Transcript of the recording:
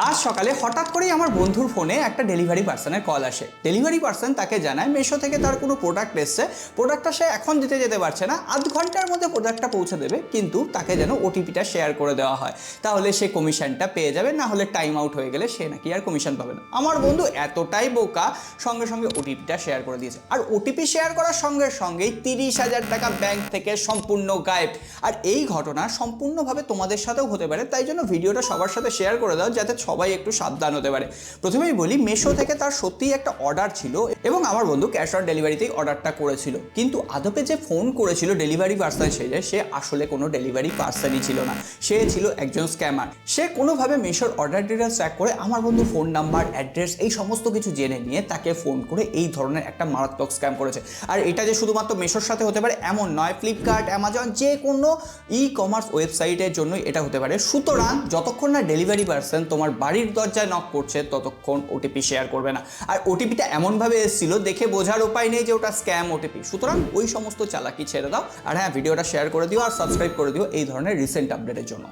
আজ সকালে হঠাৎ করেই আমার বন্ধুর ফোনে একটা ডেলিভারি পার্সনের কল আসে। ডেলিভারি পার্সন তাকে জানায় মেশো থেকে তার কোনো প্রোডাক্ট এসছে, প্রোডাক্টটা সে এখন দিতে যেতে পারছে না, আধ ঘন্টার মধ্যে প্রোডাক্টটা পৌঁছে দেবে, কিন্তু তাকে যেন ওটিপিটা শেয়ার করে দেওয়া হয়, তাহলে সে কমিশনটা পেয়ে যাবে, না হলে টাইম আউট হয়ে গেলে সে নাকি আর কমিশন পাবে না। আমার বন্ধু এতটাই বোকা, সঙ্গে সঙ্গে ওটিপিটা শেয়ার করে দিয়েছে। আর ওটিপি শেয়ার করার সঙ্গে সঙ্গেই 30,000 টাকা ব্যাংক থেকে সম্পূর্ণ গায়েব। আর এই ঘটনা সম্পূর্ণভাবে তোমাদের সাথেও হতে পারে, তাই জন্য ভিডিওটা সবার সাথে শেয়ার করে দাও যাতে সবাই একটু সাবধান হতে পারে। প্রথমেই বলি, মেশো থেকে তার সত্যিই একটা অর্ডার ছিল এবং আমার বন্ধু ক্যাশ অন ডেলিভারিতেই অর্ডারটা করেছিল, কিন্তু আদপে যে ফোন করেছিল ডেলিভারি পার্সন সে আসলে কোনো ডেলিভারি পার্সনই ছিল না, সে ছিল একজন স্ক্যামার। সে কোনোভাবে মেশোর অর্ডার ডিটেলস ট্র্যাক করে আমার বন্ধু ফোন নাম্বার, অ্যাড্রেস এই সমস্ত কিছু জেনে নিয়ে তাকে ফোন করে এই ধরনের একটা মারাত্মক স্ক্যাম করেছে। আর এটা যে শুধুমাত্র মেশোর সাথে হতে পারে এমন নয়, ফ্লিপকার্ট, অ্যামাজন, যে কোনো ই কমার্স ওয়েবসাইটের জন্যই এটা হতে পারে। সুতরাং যতক্ষণ না ডেলিভারি পার্সন তোমার বাড়ির দরজায় নক করছে ততক্ষণ ওটিপি শেয়ার করবে না। আর ওটিপিটা এমনভাবে এসেছিল দেখে বোঝার উপায় নেই যে ওটা স্ক্যাম ওটিপি, সুতরাং ওই সমস্ত চালাকি ছেড়ে দাও। আর হ্যাঁ, ভিডিওটা শেয়ার করে দিও আর সাবস্ক্রাইব করে দিও এই ধরনের রিসেন্ট আপডেটের জন্য।